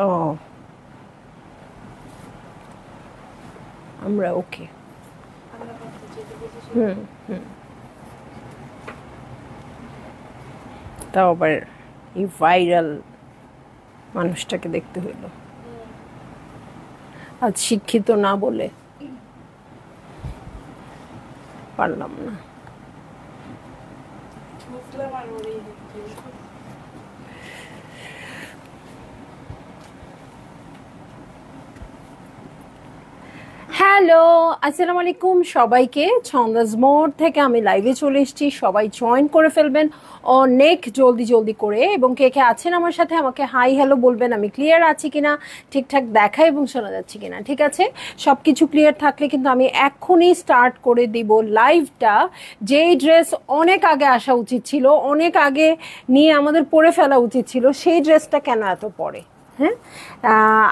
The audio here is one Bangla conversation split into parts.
ও আমরা ওকে তাও আবার এই ভাইরাল মানুষটাকে দেখতে হইল আজ শিক্ষিত না বলে পারলাম না। হ্যালো আসসালামু আলাইকুম সবাইকে, ছন্দাজ মোড থেকে আমি লাইভে চলে এসেছি। সবাই জয়েন করে ফেলবেন অনেক জলদি জলদি করে, এবং কে কে আছেন আমার সাথে আমাকে হাই হ্যালো বলবেন। আমি ক্লিয়ার আছি কিনা, ঠিকঠাক দেখা এবং শোনা যাচ্ছে কিনা। ঠিক আছে, সব কিছু ক্লিয়ার থাকলে কিন্তু আমি এক্ষুনি স্টার্ট করে দিব লাইভটা। যেই ড্রেস অনেক আগে আসা উচিত ছিল, অনেক আগে নিয়ে আমাদের পরে ফেলা উচিত ছিল, সেই ড্রেসটা কেন এত পরে? হ্যাঁ,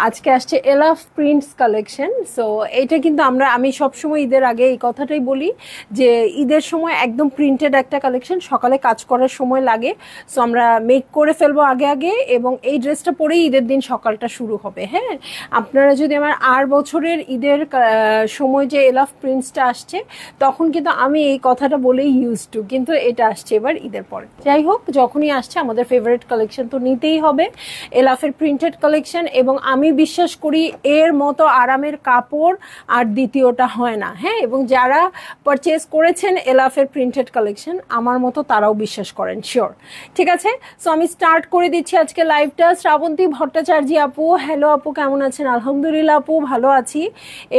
আজকে আসছে এলাফ প্রিন্টস কালেকশন। সো এটা কিন্তু আমি সবসময় ঈদের আগে এই কথাটাই বলি যে ঈদের সময় একদম প্রিন্টেড একটা কালেকশন, সকালে কাজ করার সময় লাগে। সো আমরা মেক করে ফেলবো আগে আগে, এবং এই ড্রেসটা পরেই ঈদের দিন সকালটা শুরু হবে। হ্যাঁ, আপনারা যদি আমার 8 বছরের ঈদের সময় যে এলাফ প্রিন্টসটা আসছে, তখন কিন্তু আমি এই কথাটা বলেই ইউজ টু, কিন্তু এটা আসছে এবার ঈদের পরে। যাই হোক, যখনই আসছে আমাদের ফেভারিট কালেকশন তো নিতেই হবে, এলাফের প্রিন্টেড কালেকশন। এবং আমি বিশ্বাস করি এর মতো আরামের কাপড় আর দ্বিতীয়টা হয় না। হ্যাঁ, এবং যারা পারচেজ করেছেন এলাফের প্রিন্টেড কালেকশন আমার মতো তারাও বিশ্বাস করেন, শিওর। ঠিক আছে, সো আমি স্টার্ট করে দিচ্ছি আজকে লাইভটা। শ্রাবন্তী ভট্টাচার্য আপু, হ্যালো আপু, কেমন আছেন? আলহামদুলিল্লাহ আপু, ভালো আছি।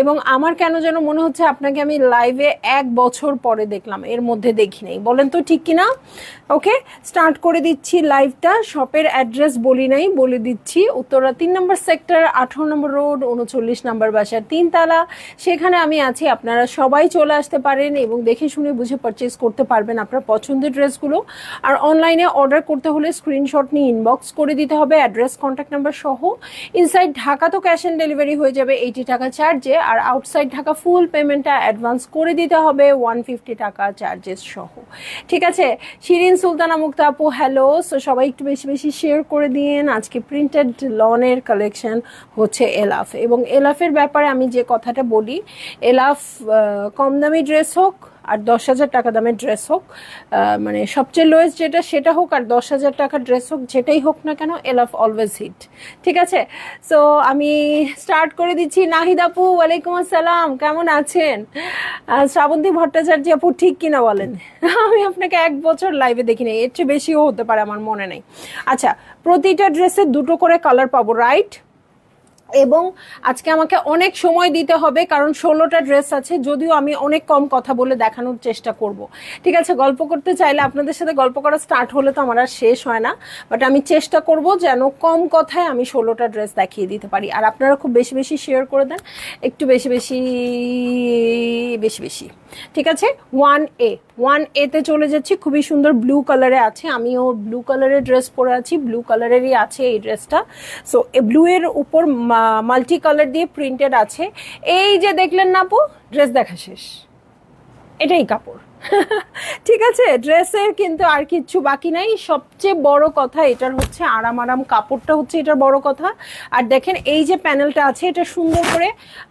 এবং আমার কেন যেন মনে হচ্ছে আপনাকে আমি লাইভে 1 বছর পরে দেখলাম, এর মধ্যে দেখি নাই। বলেন তো ঠিক কিনা? ওকে, স্টার্ট করে দিচ্ছি লাইভটা। শপের অ্যাড্রেস বলি নাই, বলে দিচ্ছি। উত্তরা 3 নম্বর সেক্টর, 18 নম্বর রোড, 39 নম্বর বাসার 3 তলা, সেখানে আমি আছি। আপনারা সবাই চলে আসতে পারেন এবং দেখে শুনে বুঝে পারচেজ করতে পারবেন আপনার পছন্দের ড্রেসগুলো। আর অনলাইনে অর্ডার করতে হলে স্ক্রিনশট নিয়ে ইনবক্স করে দিতে হবে অ্যাড্রেস কন্ট্যাক্ট নাম্বার সহ। ইনসাইড ঢাকা তো ক্যাশ অন ডেলিভারি হয়ে যাবে 80 টাকা চার্জে, আর আউটসাইড ঢাকা ফুল পেমেন্টটা অ্যাডভান্স করে দিতে হবে 150 টাকা চার্জেস সহ। ঠিক আছে, শিরিন সুলতানা মুক্তা আপু, হ্যালো। সো সবাই একটু বেশি বেশি শেয়ার করে দিন। আজকে প্রিন্টেড লনের কালেকশন হচ্ছে এলাফ, এবং এলাফের ব্যাপারে আমি যে কথাটা বলি, এলাফ কম দামি ড্রেস হোক আর 10,000 টাকা দামের ড্রেস হোক, মানে সবচেয়ে লোয়েস্ট যেটা সেটা হোক আর 10,000 টাকার ড্রেস হোক, যেটাই হোক না কেন, এলাফ অলওয়েজ হিট। ঠিক আছে, সো আমি স্টার্ট করে দিচ্ছি। নাহিদ আপু, ওয়ালাইকুম আসসালাম, কেমন আছেন? শ্রাবন্তী ভট্টাচার্য আপু, ঠিক কিনা বলেন? আমি আপনাকে 1 বছর লাইভে দেখিনি, এর চেয়ে বেশিও হতে পারে, আমার মনে নেই। আচ্ছা, প্রতিটা ড্রেসে 2টো করে কালার পাবো, রাইট? এবং আজকে আমাকে অনেক সময় দিতে হবে, কারণ 16টা ড্রেস আছে। যদিও আমি অনেক কম কথা বলে দেখানোর চেষ্টা করব। ঠিক আছে, গল্প করতে চাইলে আপনাদের সাথে গল্প করা স্টার্ট হলে তো আমার আর শেষ হয় না, বাট আমি চেষ্টা করব যেন কম কথায় আমি 16টা ড্রেস দেখিয়ে দিতে পারি। আর আপনারা খুব বেশি বেশি শেয়ার করে দেন, একটু বেশি বেশি বেশি বেশি। ঠিক আছে, 1A তে চলে যাচ্ছি। খুবই সুন্দর ব্লু কালারে আছে, আমিও ব্লু কালারের ড্রেস পরে আছি, ব্লু কালারেরই আছে এই ড্রেসটা। সো ব্লু এর উপর মাল্টি কালার দিয়ে প্রিন্টেড আছে। এই যে দেখলেন না আপু, ড্রেস দেখা শেষ, এটাই কাপড়। ঠিক আছে, ড্রেসের কিন্তু আর কিচ্ছু বাকি নাই। সবচেয়ে বড় কথা এটার হচ্ছে আরাম আরাম কাপড়টা হচ্ছে এটার বড় কথা। আর দেখেন এই যে প্যানেলটা আছে, এটা সুন্দর করে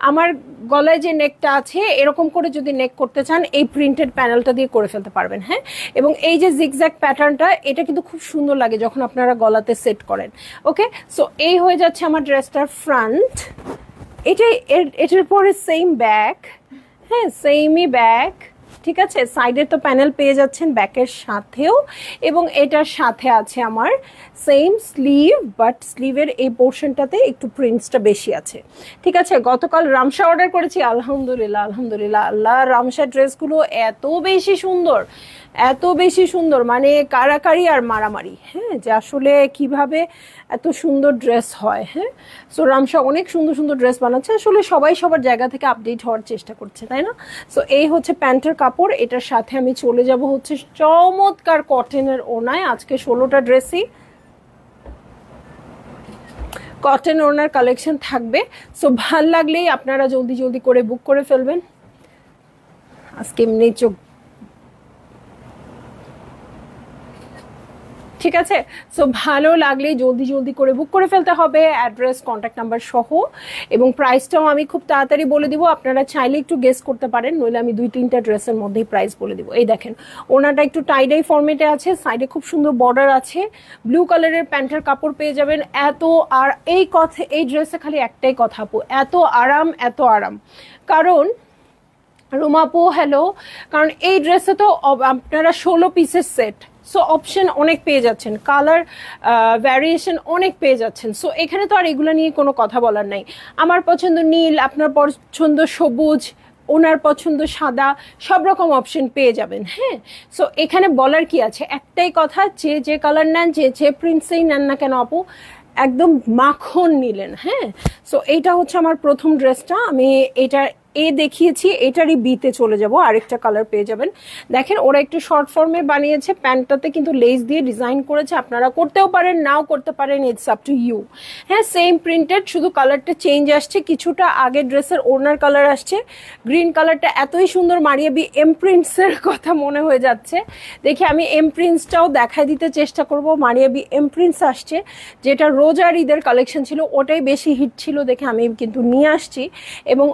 আমার গলায় যে নেকটা আছে এরকম করে যদি নেক করতে চান, এই প্রিন্টেড প্যানেলটা দিয়ে করে ফেলতে পারবেন। হ্যাঁ, এবং এই যে জিগজ্যাগ প্যাটার্নটা, এটা কিন্তু খুব সুন্দর লাগে যখন আপনারা গলাতে সেট করেন। ওকে, সো এই হয়ে যাচ্ছে আমার ড্রেসটার ফ্রন্ট। এটার পরে সেম ব্যাক। হ্যাঁ, সেমই ব্যাক। ঠিক আছে, সাইডের তো প্যানেল পেয়ে যাচ্ছেন ব্যাকের সাথেও, এবং এটার সাথে আছে আমার সেম স্লিভ, বাট স্লিভের এই পোর্শনটাতে একটু প্রিন্টসটা বেশি আছে। ঠিক আছে, গতকাল রামসা অর্ডার করেছি, আলহামদুলিল্লাহ আলহামদুলিল্লাহ, আল্লাহ, রামসা ড্রেসগুলো এত বেশি সুন্দর, এত বেশি সুন্দর, মানে কারাকারি আর মারামারি। হ্যাঁ, যে আসলে কিভাবে এত সুন্দর ড্রেস হয়। হ্যাঁ, সো রামসা অনেক সুন্দর সুন্দর ড্রেস বানাচ্ছে, আসলে সবাই সবার জায়গা থেকে আপডেট হওয়ার চেষ্টা করছে, তাই না? সো এই হচ্ছে প্যান্টের কাপড়, এটার সাথে আমি চলে যাব হচ্ছে চমৎকার কটনের ওড়নায়। আজকে 16টা ড্রেসই কটন ওড়নার কালেকশন থাকবে। সো ভাল লাগলেই আপনারা জলদি জলদি করে বুক করে ফেলবেন। আজকে এমনি চোখ ঠিক আছে। সো ভালো লাগলেই জলদি জলদি করে বুক করে ফেলতে হবে, অ্যাড্রেস কন্ট্যাক্ট নাম্বার সহ। এবং প্রাইসটাও আমি খুব তাড়াতাড়ি বলে দিব, আপনারা চাইলে একটু গেস করতে পারেন, নইলে আমি 2-3টা ড্রেসের মধ্যেই প্রাইস বলে দিব। এই দেখেন, ওনাটা একটু টাইডাই ফরম্যাটে আছে, সাইডে খুব সুন্দর বর্ডার আছে, ব্লু কালারের প্যান্টের কাপড় পেয়ে যাবেন। এত আর এই কথা, এই ড্রেসে খালি একটাই কথা আপু, এত আরাম, এত আরাম। কারণ রুমাপু হ্যালো, কারণ এই ড্রেসে তো আপনারা 16 পিসের সেট, সো অপশন অনেক পেয়ে যাচ্ছেন, কালার ভ্যারিয়েশন অনেক পেয়ে যাচ্ছেন। সো এখানে তো আর এগুলো নিয়ে কোনো কথা বলার নাই। আমার পছন্দ নীল, আপনার পছন্দ সবুজ, ওনার পছন্দ সাদা, সব রকম অপশন পেয়ে যাবেন। হ্যাঁ, সো এখানে বলার কি আছে, একটাই কথা, যে যে কালার নেন, যে যে প্রিন্টসেই নেন না কেন আপু, একদম মাখন নিলেন। হ্যাঁ, সো এইটা হচ্ছে আমার প্রথম ড্রেসটা, আমি এটা এ দেখিয়েছি, এটারই বিতে চলে যাব, আরেকটা কালার পেয়ে যাবেন। দেখেন ওরা একটু শর্ট ফর্মে বানিয়েছে, প্যান্টটাতে কিন্তু লেস দিয়ে ডিজাইন করেছে, আপনারা করতেও পারেন, নাও করতে পারেন, ইটস আপ টু ইউ। হ্যাঁ, সেম প্রিন্টেড, শুধু কালারটা চেঞ্জ আসছে, কিছুটা আগের ড্রেসের ওড়নার কালার আসছে, গ্রিন কালারটা এতই সুন্দর মারিয়ে বি এমপ্রিন্টসের কথা মনে হয়ে যাচ্ছে। দেখি আমি এমপ্রিন্টসটাও দেখাই দিতে চেষ্টা করব। মারিয়া বি এমপ্রিন্টস আসছে, যেটা রোজার ঈদের কালেকশন ছিল, ওটাই বেশি হিট ছিল দেখে আমি কিন্তু নিয়ে আসছি। এবং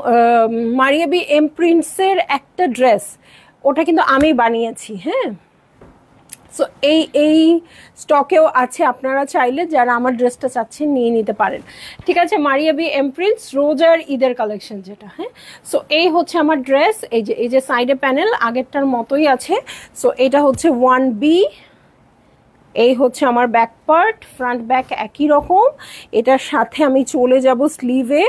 মারিয়া বি এমপ্রিন্টসের একটা ড্রেস, ওটা কিন্তু আমি বানিয়েছি। হ্যাঁ, সো এই স্টকেও আছে, আপনারা চাইলে যারা আমার ড্রেসটা চাচ্ছেন নিয়ে নিতে পারেন। ঠিক আছে, মারিয়া বি এমপ্রিন্টস রোজার ঈদের কালেকশন যেটা। হ্যাঁ, সো এই হচ্ছে আমার ড্রেস, এই যে সাইডে প্যানেল আগেরটার মতোই আছে। সো এটা হচ্ছে 1B, এই হচ্ছে আমার ব্যাক পার্ট, ফ্রন্ট ব্যাক একই রকম। এটার সাথে আমি চলে যাব স্লিভে।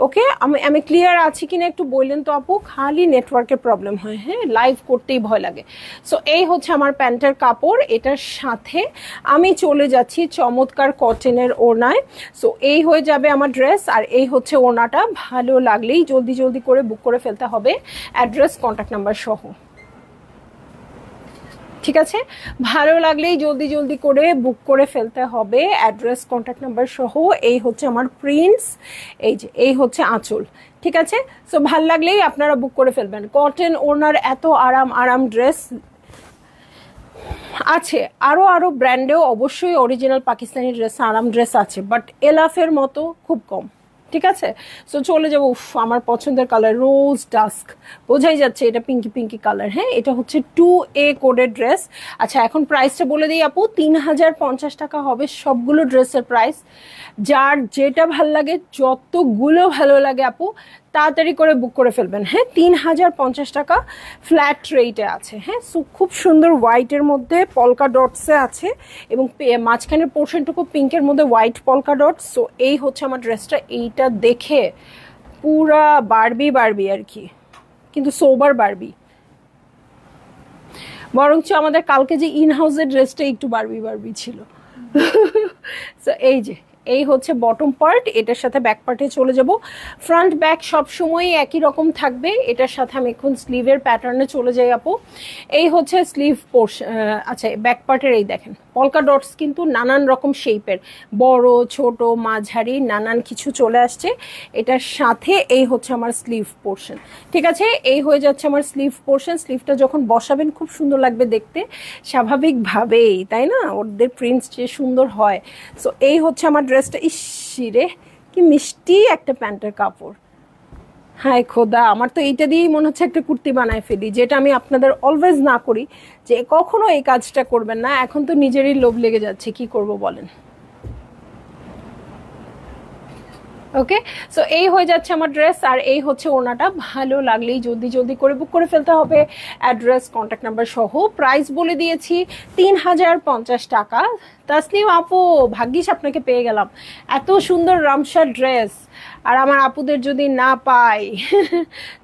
ওকে, আমি ক্লিয়ার আছি কিনা একটু বললেন তো আপু, খালি নেটওয়ার্কের প্রবলেম হয়। হ্যাঁ, লাইভ করতেই ভয় লাগে। সো এই হচ্ছে আমার প্যান্টের কাপড়, এটার সাথে আমি চলে যাচ্ছি চমৎকার কটনের ওড়নায়। সো এই হয়ে যাবে আমার ড্রেস, আর এই হচ্ছে ওড়নাটা। ভালো লাগলেই জলদি জলদি করে বুক করে ফেলতে হবে, অ্যাড্রেস কন্ট্যাক্ট নাম্বার সহ। ঠিক আছে, ভালো লাগলেই জলদি জলদি করে বুক করে ফেলতে হবে, অ্যাড্রেস কন্ট্যাক্ট নাম্বার সহ। এই হচ্ছে আমার প্রিন্টস, এই হচ্ছে আঁচল। ঠিক আছে, সো ভালো লাগলেই আপনারা বুক করে ফেলবেন। কটন ওড়নার এত আরাম ড্রেস আছে, আরো ব্র্যান্ডেও অবশ্যই অরিজিনাল পাকিস্তানি ড্রেস, আরাম ড্রেস আছে, বাট এলাফের মতো খুব কম। ঠিক আছে, সো চলে যাবো। আমার পছন্দের কালার রোজ ডাস্ক, বোঝাই যাচ্ছে এটা পিঙ্কি পিঙ্কি কালার। হ্যাঁ, এটা হচ্ছে 2A কোডের ড্রেস। আচ্ছা, এখন প্রাইসটা বলে দিই আপু, 3050 টাকা হবে সবগুলো ড্রেসের প্রাইস। যার যেটা ভাল লাগে, যতগুলো ভালো লাগে আপু, তাড়াতাড়ি করে বুক করে ফেলবেন। হ্যাঁ, 3050 টাকা ফ্ল্যাট রেটে আছে। হ্যাঁ, সো খুব সুন্দর হোয়াইটের মধ্যে পলকা ডটসে আছে, এবং মাঝখানের পোর্শনটুকু পিঙ্কের মধ্যে হোয়াইট পলকা ডটস। সো এই হচ্ছে আমার ড্রেসটা, এইটা দেখে পুরা বারবি আর কি, কিন্তু সোবার বারবি। বরঞ্চ আমাদের কালকে যে ইন হাউসের ড্রেসটা একটু বারবি ছিল। সো এই হচ্ছে বটম পার্ট, এটার সাথে ব্যাক পার্টে চলে যাব। ফ্রন্ট ব্যাক সবসময় একই রকম থাকবে। এটার সাথে আমি এখন স্লিভের প্যাটার্নে চলে যাই আপু। এই হচ্ছে স্লিভ পোর্শন। আচ্ছা, ব্যাক পার্টের এই দেখেন পলকা ডটস কিন্তু নানান রকম শেপের, বড় ছোট মাঝারি নানান কিছু চলে আসছে। এটার সাথে এই হচ্ছে আমার স্লিভ পোর্শন। ঠিক আছে, এই হয়ে যাচ্ছে আমার স্লিভ পোর্শন। স্লিভটা যখন বসাবেন খুব সুন্দর লাগবে দেখতে, স্বাভাবিকভাবেই, তাই না? ওদের প্রিন্টস যে সুন্দর হয়। সো এই হচ্ছে আমার ড্রেসটা। ইসিরে কি মিষ্টি একটা প্যান্টের কাপড়, হায় খোদা, আমার তো এইটা দিয়েই মনে হচ্ছে একটা কুর্তি বানায় ফেলি, যেটা আমি আপনাদের অলওয়েজ না করি, যে কখনো এই কাজটা করবেন না। এখন তো নিজেরই লোভ লেগে যাচ্ছে, কি করব বলেন। ওকে, সো এই হয়ে যাচ্ছে আমার ড্রেস, আর এই হচ্ছে ওড়নাটা। ভালো লাগলেই জলদি জলদি করে বুক করে ফেলতে হবে, অ্যাড্রেস কন্ট্যাক্ট নাম্বার সহ। প্রাইস বলে দিয়েছি 3050 টাকা। তাসলিম আপু, ভাগ্যিস আপনাকে পেয়ে গেলাম, এত সুন্দর রামসার ড্রেস। আর আমার আপুদের যদি না পাই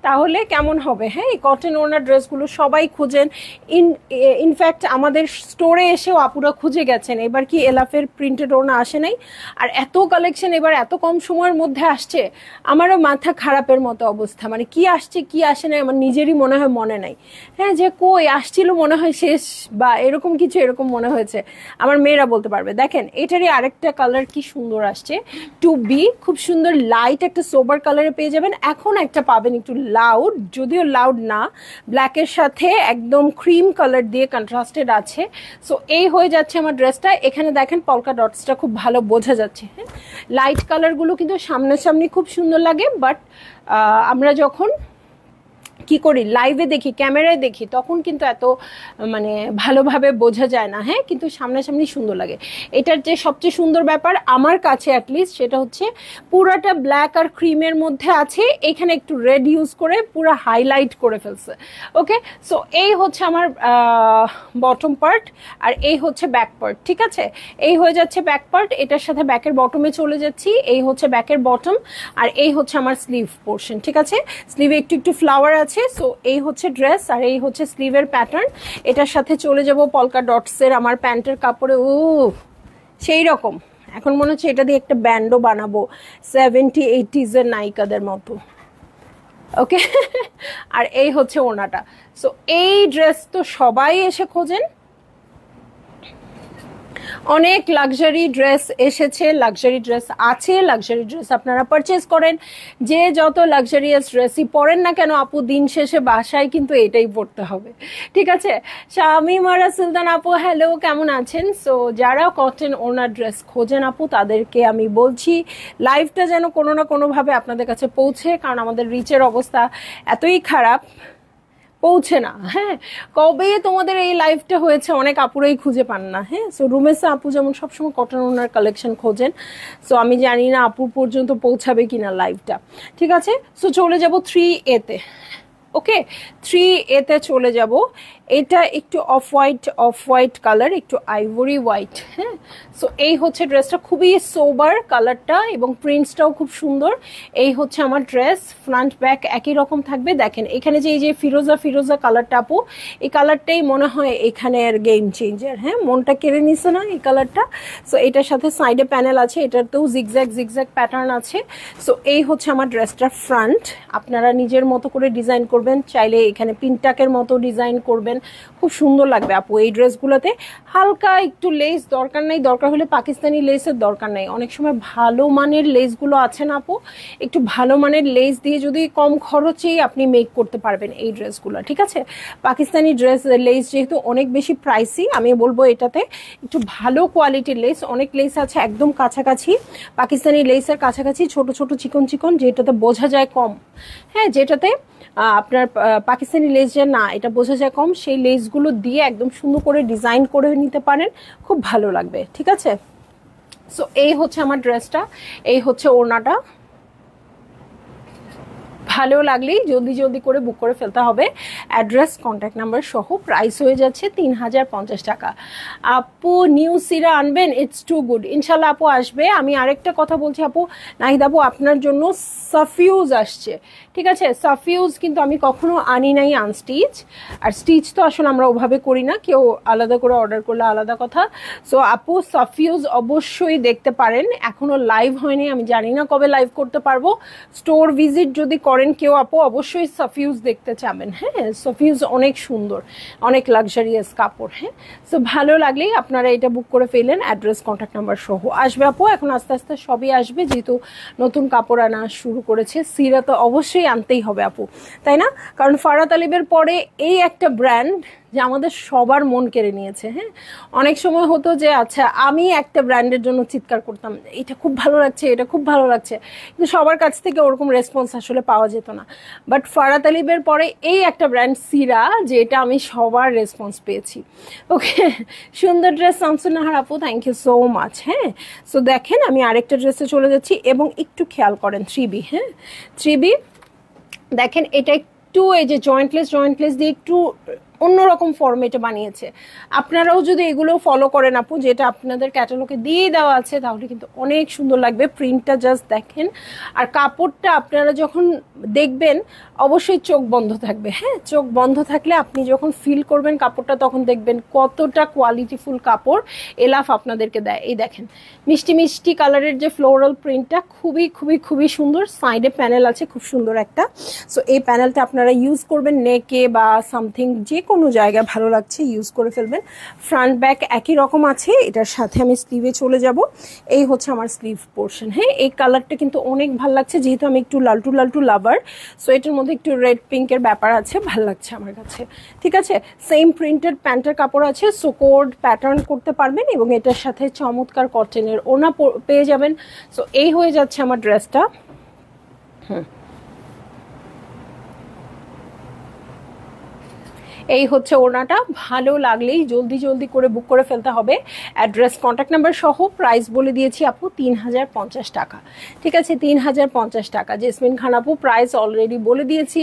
তাহলে কেমন হবে। হ্যাঁ, এই কটন ওড়নার ড্রেসগুলো সবাই খুঁজেন। ইনফ্যাক্ট আমাদের স্টোরে এসেও আপুরা খুঁজে গেছেন। এবার কি এলাফের প্রিন্টেড ওড়না আসে নাই, আর এত কালেকশন এবার এত কম সময়ের মধ্যে আসছে, আমারও মাথা খারাপের মতো অবস্থা। মানে কি আসছে কি আসে নাই আমার নিজেরই মনে হয় মনে নাই। হ্যাঁ, যে কই আসছিল মনে হয় শেষ, বা এরকম কিছু এরকম মনে হয়েছে। আমার মেয়েরা বলতে পারবে। দেখেন এটারই আরেকটা কালার কি সুন্দর আসছে, 2B, খুব সুন্দর লাইট লাইট একটা সোবার কালারে পেয়ে যাবেন। এখন একটা পাবেন একটু লাউড, যদিও লাউড না, ব্ল্যাকের সাথে একদম ক্রিম কালার দিয়ে কন্ট্রাস্টেড আছে। সো এই হয়ে যাচ্ছে আমার ড্রেসটা। এখানে দেখেন পলকা ডটসটা খুব ভালো বোঝা যাচ্ছে। হ্যাঁ, লাইট কালারগুলো কিন্তু সামনাসামনি খুব সুন্দর লাগে, বাট আমরা যখন কি করি লাইভে দেখি, ক্যামেরায় দেখি, তখন কিন্তু এত মানে ভালোভাবে বোঝা যায় না। হ্যাঁ, কিন্তু সামনাসামনি সুন্দর লাগে। এটার যে সবচেয়ে সুন্দর ব্যাপার আমার কাছে অ্যাটলিস্ট, সেটা হচ্ছে পুরাটা ব্ল্যাক আর ক্রিমের মধ্যে আছে, এখানে একটু রেড ইউজ করে পুরো হাইলাইট করে ফেলছে। ওকে, সো এই হচ্ছে আমার বটম পার্ট, আর এই হচ্ছে ব্যাক পার্ট। ঠিক আছে, এই হয়ে যাচ্ছে ব্যাক পার্ট, এটার সাথে ব্যাকের বটমে চলে যাচ্ছি। এই হচ্ছে ব্যাকের বটম, আর এই হচ্ছে আমার স্লিভ পোর্শন। ঠিক আছে, স্লিভে একটু একটু ফ্লাওয়ার আছে। সো এই হচ্ছে ড্রেস, আর এই হচ্ছে স্লিভের প্যাটার্ন। এটার সাথে চলে যাব পলকা ডটসের আমার প্যান্টের কাপড়ে। ও সেই রকম, এখন মনে হচ্ছে এটা দিয়ে একটা ব্যান্ডও বানাবো 70-80s এর নায়িকাদের মতো। ওকে, আর এই হচ্ছে ওনাটা। সো এই ড্রেস তো সবাই এসে খোঁজেন। অনেক লাক্সারি ড্রেস এসেছে, লাক্সারি ড্রেস আছে, লাক্সারি ড্রেস আপনারা পারচেজ করেন। যে যত লাক্সারিয়াস ড্রেসই পরেন না কেন আপু, দিন শেষে বাসায় কিন্তু এটাই পরতে হবে। ঠিক আছে, শামিমারা সুলতান আপু হ্যালো, কেমন আছেন? সো যারা কটন ওনার ড্রেস খোঁজেন আপু, তাদেরকে আমি বলছি লাইভটা যেন কোনো না কোনোভাবে আপনাদের কাছে পৌঁছে, কারণ আমাদের রিচের অবস্থা এতই খারাপ, পৌঁছে না। হ্যাঁ, কবে তোমাদের এই লাইফটা হয়েছে অনেক আপুরাই খুঁজে পান না। হ্যাঁ, সো রুমেসা আপু যেমন সবসময় কটন ওনার কালেকশন খোঁজেন। সো আমি জানি না আপু পর্যন্ত পৌঁছাবে কিনা লাইভটা। ঠিক আছে, সো চলে যাব 3A-তে। ওকে, 3A-তে চলে যাব। এটা একটু অফ হোয়াইট কালার, একটু আইভরি হোয়াইট। হ্যাঁ, সো এই হচ্ছে ড্রেসটা, খুবই সোবার কালারটা এবং প্রিন্টসটাও খুব সুন্দর। এই হচ্ছে আমার ড্রেস, ফ্রন্ট ব্যাক একই রকম থাকবে। দেখেন এখানে যে এই যে ফিরোজা কালারটা আপু, এই কালারটাই মনে হয় এখানের গেম চেঞ্জার। হ্যাঁ, মনটা কেড়ে নিছে না এই কালারটা। সো এটার সাথে সাইডে প্যানেল আছে, এটাতেও জিগজ্যাগ প্যাটার্ন আছে। সো এই হচ্ছে আমার ড্রেসটার ফ্রন্ট। আপনারা নিজের মতো করে ডিজাইন করবেন, চাইলে এখানে পিনটাকের মতো ডিজাইন করবেন, খুব সুন্দর লাগবে আপু এই ড্রেসগুলোতে। হালকা একটু লেস দরকার নাই, দরকার হলে পাকিস্তানি লেসের দরকার নাই। অনেক সময় ভালো মানের লেসগুলো আছে না আপু, একটু ভালো মানের লেস দিয়ে যদি কম খরচেই আপনি মেক করতে পারবেন এই ড্রেসগুলো। ঠিক আছে, পাকিস্তানি ড্রেস লেস যেহেতু অনেক বেশি প্রাইসি, আমি বলবো এটাতে একটু ভালো কোয়ালিটির লেস। অনেক লেস আছে একদম কাছাকাছি, পাকিস্তানি লেসের কাছাকাছি, ছোট ছোট চিকন, যেটাতে বোঝা যায় কম। হ্যাঁ, যেটাতে আপনার পাকিস্তানি লেস যে না, এটা বোঝা যায় কম, সেই লেসগুলো দিয়ে একদম সুন্দর করে ডিজাইন করে নিতে পারেন, খুব ভালো লাগবে। ঠিক আছে, সো এই হচ্ছে আমার ড্রেসটা, এই হচ্ছে ওড়নাটা। ভালো লাগলেই জলদি করে বুক করে ফেলতে হবে। অ্যাড্রেস, কন্ট্যাক্ট নাম্বার সহ। প্রাইস হয়ে যাচ্ছে 3050 টাকা। আপু নিউ সিরা আনবেন? It's too good. ইনশাল্লাহ আপু আসবে। আমি আরেকটা কথা বলছি আপু, নাহিদ আপু আপনার জন্য সাফিউজ আসছে। ঠিক আছে, সাফিউজ কিন্তু আমি কখনো আনি নাই আনস্টিচ, আর স্টিচ তো আসলে আমরা ওভাবে করি না, কেউ আলাদা করে অর্ডার করলে আলাদা কথা। সো আপু সাফিউজ অবশ্যই দেখতে পারেন, এখনো লাইভ হয়নি, আমি জানি না কবে লাইভ করতে পারবো। স্টোর ভিজিট যদি করেন কেউ আপু, অবশ্যই সাফিউজ দেখতে চাবেন। হ্যাঁ, সাফিউজ অনেক সুন্দর, অনেক লাক্সারিয়াস কাপড়। হ্যাঁ, সো ভালো লাগলেই আপনারা এটা বুক করে ফেলেন, অ্যাড্রেস, কন্ট্যাক্ট নাম্বার সহ। আসবে আপু, এখন আস্তে আস্তে সবই আসবে, যেহেতু নতুন কাপড় আনা শুরু করেছে। সিরা তো অবশ্যই আনতেই হবে আপু, তাই না? কারণ ফারহা তালিবের পরে এই একটা ব্র্যান্ড যে আমাদের সবার মন কেড়ে নিয়েছে। হ্যাঁ, অনেক সময় হতো যে আচ্ছা আমি একটা ব্র্যান্ডের জন্য চিৎকার করতাম, এটা খুব ভালো লাগছে, এটা খুব ভালো লাগছে, কিন্তু সবার কাছ থেকে ওরকম রেসপন্স আসলে পাওয়া যেত না। বাট ফারহা তালিবের পরে এই একটা ব্র্যান্ড সিরা, যে এটা আমি সবার রেসপন্স পেয়েছি। ওকে, সুন্দর ড্রেস শামসুন্নাহার আপু, থ্যাংক ইউ সো মাচ। হ্যাঁ, সো দেখেন আমি আরেকটা ড্রেসে চলে যাচ্ছি, এবং একটু খেয়াল করেন 3B। হ্যাঁ, 3B দেখেন, এটা একটু এই যে জয়েন্টলেস দিয়ে একটু অন্যরকম ফরম্যাটে বানিয়েছে। আপনারাও যদি এগুলো ফলো করেন আপু, যেটা আপনাদের ক্যাটালগে দিয়ে দেওয়া আছে, তাহলে কিন্তু অনেক সুন্দর লাগবে। প্রিন্টটা জাস্ট দেখেন, আর কাপড়টা আপনারা যখন দেখবেন অবশ্যই চোখ বন্ধ থাকবে। হ্যাঁ, চোখ বন্ধ থাকলে আপনি যখন ফিল করবেন কাপড়টা, তখন দেখবেন কতটা কোয়ালিটিফুল কাপড় এলাফ আপনাদেরকে দেয়। এই দেখেন মিষ্টি কালারের যে ফ্লোরাল প্রিন্টটা, খুবই সুন্দর। সাইডে প্যানেল আছে খুব সুন্দর একটা। সো এই প্যানেলটা আপনারা ইউজ করবেন নেকে বা সামথিং, যে কোনো জায়গায় ভালো লাগছে ইউজ করে ফেলবেন। ফ্রন্ট ব্যাক একই রকম আছে। এটার সাথে আমি স্লিভে চলে যাব। এই হচ্ছে আমার স্লিভ পোর্শন। হ্যাঁ, এই কালারটা কিন্তু অনেক ভালো লাগছে, যেহেতু আমি একটু লালটু লালটু লাভার, সো এটার মধ্যে একটু রেড পিঙ্কের ব্যাপার আছে, ভালো লাগছে আমার কাছে। ঠিক আছে, সেম প্রিন্টেড প্যান্টের কাপড় আছে, সো কোড প্যাটার্ন করতে পারবেন এবং এটার সাথে চমৎকার কটনের ওড়না পেয়ে যাবেন। সো এই হয়ে যাচ্ছে আমার ড্রেসটা। এই হচ্ছে ওড়নাটা। ভালো লাগলেই জলদি জলদি করে বুক করে ফেলতে হবে। অ্যাড্রেস, কন্ট্যাক্ট নাম্বার সহ প্রাইস বলে দিয়েছি আপু 3050 টাকা। ঠিক আছে, 3050 টাকা। জেসমিন খান আপু প্রাইস অলরেডি বলে দিয়েছি,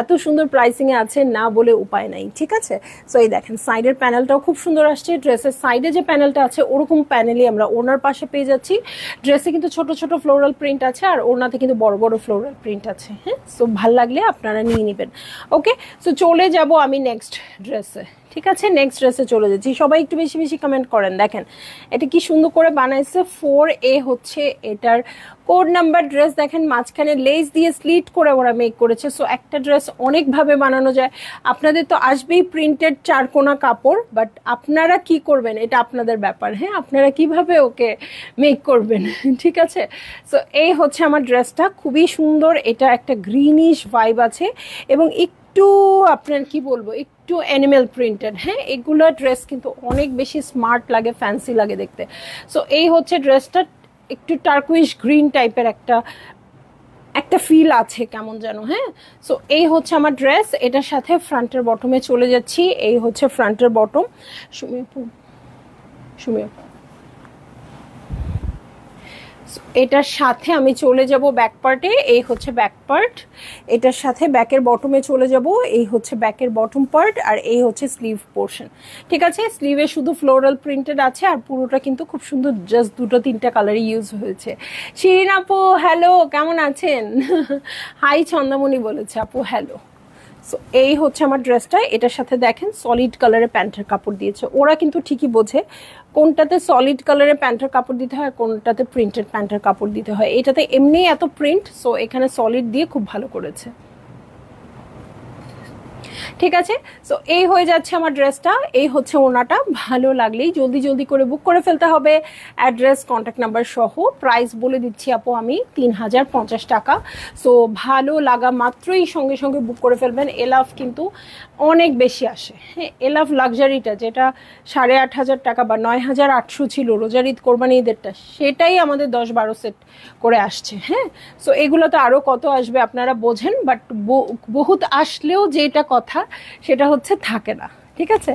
এত সুন্দর প্রাইসিংয়ে আছে না বলে উপায় নাই। ঠিক আছে, সো এই দেখেন সাইডের প্যানেলটাও খুব সুন্দর আসছে। ড্রেসের সাইডে যে প্যানেলটা আছে ওরকম প্যানেলই আমরা ওড়নার পাশে পেয়ে যাচ্ছি। ড্রেসে কিন্তু ছোট ছোট ফ্লোরাল প্রিন্ট আছে আর ওড়নাতে কিন্তু বড় বড় ফ্লোরাল প্রিন্ট আছে। হ্যাঁ, সো ভাল লাগলে আপনারা নিয়ে নেবেন। ওকে, সো চলে যাব আমি নেক্সট ড্রেসে। ঠিক আছে, নেক্সট ড্রেসে চলে যাচ্ছি। সবাই একটু বেশি বেশি কমেন্ট করেন। দেখেন এটা কি সুন্দর করে বানাইছে। 4A হচ্ছে এটার কোড নাম্বার ড্রেস। দেখেন মাঝখানে লেস দিয়ে স্লিট করে ওরা মেক করেছে। সো একটা ড্রেস অনেকভাবে বানানো যায়। আপনাদের তো আসবেই প্রিন্টেড চারকোনা কাপড়, বাট আপনারা কি করবেন এটা আপনাদের ব্যাপার। হ্যাঁ, আপনারা কিভাবে ওকে মেক করবেন। ঠিক আছে, সো এই হচ্ছে আমার ড্রেসটা, খুবই সুন্দর। এটা একটা গ্রিনিশ ভাইব আছে এবং একটু আপনার কি বলবো, একটু অ্যানিমেল প্রিন্টেড। হ্যাঁ, এগুলো ড্রেস কিন্তু অনেক বেশি স্মার্ট লাগে, ফ্যান্সি লাগে দেখতে। সো এই হচ্ছে ড্রেসটা, একটু টার্কুইশ গ্রিন টাইপের একটা একটা ফিল আছে কেমন যেন। হ্যাঁ, সো এই হচ্ছে আমার ড্রেস। এটার সাথে ফ্রন্টের বটমে চলে যাচ্ছি। এই হচ্ছে ফ্রন্টের বটম। সুমি এটার সাথে আমি চলে যাব ব্যাক পার্টে। এই হচ্ছে ব্যাক পার্ট। এটার সাথে ব্যাকের বটমে চলে যাব। এই হচ্ছে ব্যাকের বটম পার্ট আর এই হচ্ছে স্লিভ পোর্শন। ঠিক আছে, স্লিভে শুধু ফ্লোরাল প্রিন্টেড আছে আর পুরোটা কিন্তু খুব সুন্দর, জাস্ট দুটো তিনটা কালারই ইউজ হয়েছে। শিরিন আপু হ্যালো, কেমন আছেন? হাই ছন্দামণি বলেছে আপু হ্যালো। সো এই হচ্ছে আমার ড্রেসটা। এটার সাথে দেখেন সলিড কালারের প্যান্টের কাপড় দিয়েছে। ওরা কিন্তু ঠিকই বোঝে কোনটাতে সলিড কালারের প্যান্টের কাপড় দিতে হয়, কোনটাতে প্রিন্টেড প্যান্টের কাপড় দিতে হয়। এটাতে এমনি এত প্রিন্ট, সো এখানে সলিড দিয়ে খুব ভালো করেছে। ঠিক আছে, সো এই হয়ে যাচ্ছে আমার ড্রেসটা। এই হচ্ছে ওড়নাটা। ভালো লাগলেই জলদি জলদি করে বুক করে ফেলতে হবে। অ্যাড্রেস, কন্ট্যাক্ট নাম্বার সহ প্রাইস বলে দিচ্ছি আপু আমি 3050 টাকা। সো ভালো লাগা মাত্রই সঙ্গে সঙ্গে বুক করে ফেলবেন। এলাফ কিন্তু অনেক বেশি আসে। হ্যাঁ, এলাফ লাক্সারিটা যেটা 8500 টাকা বা 9800 ছিল রোজার ঈদ কোরবানি ঈদেরটা, সেটাই আমাদের 10-12 সেট করে আসছে। হ্যাঁ, সো এগুলো তো আরও কত আসবে আপনারা বোঝেন, বাট বহুত আসলেও যেটা কথা সেটা হচ্ছে থাকে না। ঠিক আছে,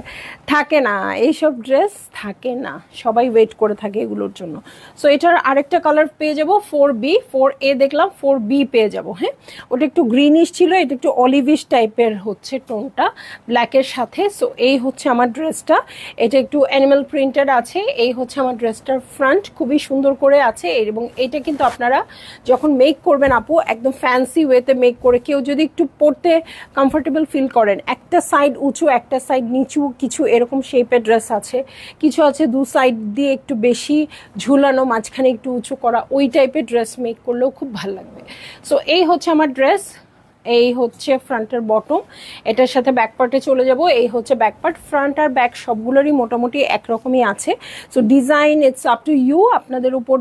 থাকে না, এইসব ড্রেস থাকে না, সবাই ওয়েট করে থাকে এগুলোর জন্য। সো এটার আরেকটা কালার পেয়ে যাব 4B। 4A দেখলাম, 4B পেয়ে যাব। হ্যাঁ, ওটা একটু গ্রিনিশ ছিল, এটা একটু অলিভিশ টাইপের হচ্ছে টোনটা ব্ল্যাকের সাথে। সো এই হচ্ছে আমার ড্রেসটা। এটা একটু অ্যানিমাল প্রিন্টেড আছে। এই হচ্ছে আমার ড্রেসটার ফ্রন্ট, খুবই সুন্দর করে আছে এবং এটা কিন্তু আপনারা যখন মেক করবেন আপু একদম ফ্যান্সি ওয়েতে মেক করে, কেউ যদি একটু পরতে কমফোর্টেবল ফিল করেন, একটা সাইড উঁচু একটা সাইড নিচু, কিছু এরকম শেপের ড্রেস আছে, কিছু আছে দু সাইড দিয়ে একটু বেশি ঝুলানো, মাঝখানে একটু উঁচু করা, ওই টাইপের ড্রেস মেক করলেও খুব ভালো লাগবে। সো এই হচ্ছে আমার ড্রেস। এই হচ্ছে ফ্রন্টের বটম। এটার সাথে ব্যাক পার্টে চলে যাব। এই হচ্ছে ব্যাক পার্ট। ফ্রন্ট আর ব্যাক সবগুলোরই মোটামুটি একরকমই আছে। So design it's up to you, আপনাদের উপর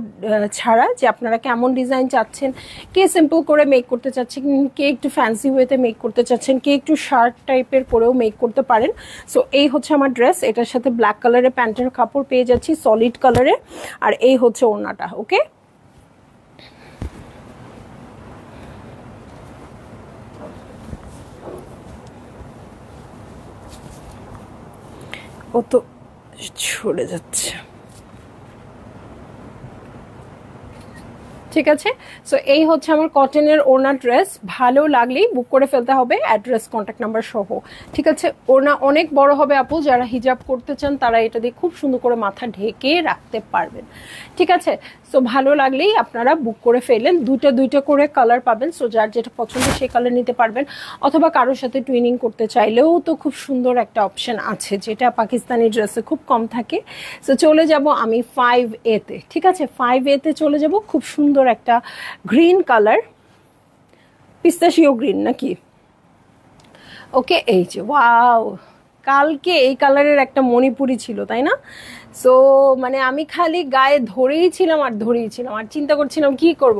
ছাড়া যে আপনারা কেমন ডিজাইন চাচ্ছেন। কে সিম্পল করে মেক করতে চাচ্ছেন, কে একটু ফ্যান্সি ওয়েতে মেক করতে চাচ্ছেন, কে একটু শার্ট টাইপের করেও মেক করতে পারেন। সো এই হচ্ছে আমার ড্রেস। এটার সাথে ব্ল্যাক কালারের প্যান্টের কাপড় পেয়ে যাচ্ছি সলিড কালারে, আর এই হচ্ছে ওড়নাটা। ওকে, ও তো ছড়ে যাচ্ছে। ঠিক আছে, সো এই হচ্ছে আমার কটনের ওড়না ড্রেস। ভালো লাগলেই বুক করে ফেলতে হবে, অ্যাড্রেস, কন্ট্যাক্ট নাম্বার সহ। ঠিক আছে, ওড়না অনেক বড় হবে আপু, যারা হিজাব করতে চান তারা এটা দিয়ে খুব সুন্দর করে মাথা ঢেকে রাখতে পারবেন। ঠিক আছে, সো ভালো লাগলেই আপনারা বুক করে ফেলেন। দুইটা করে কালার পাবেন। সো যার যেটা পছন্দ সেই কালার নিতে পারবেন, অথবা কারোর সাথে টুইনিং করতে চাইলেও তো খুব সুন্দর একটা অপশন আছে, যেটা পাকিস্তানি ড্রেসে খুব কম থাকে। সো চলে যাব আমি 5A-তে। ঠিক আছে, 5A-তে চলে যাব। খুব সুন্দর একটা গ্রিন কালার, পিস্তাশিও গ্রিন নাকি। ওকে, এই যে ওয়াও, কালকে এই কালারের একটা মণিপুরি ছিল, তাই না? সো মানে আমি খালি গায়ে ধরেই ছিলাম আর চিন্তা করছিলাম কি করব।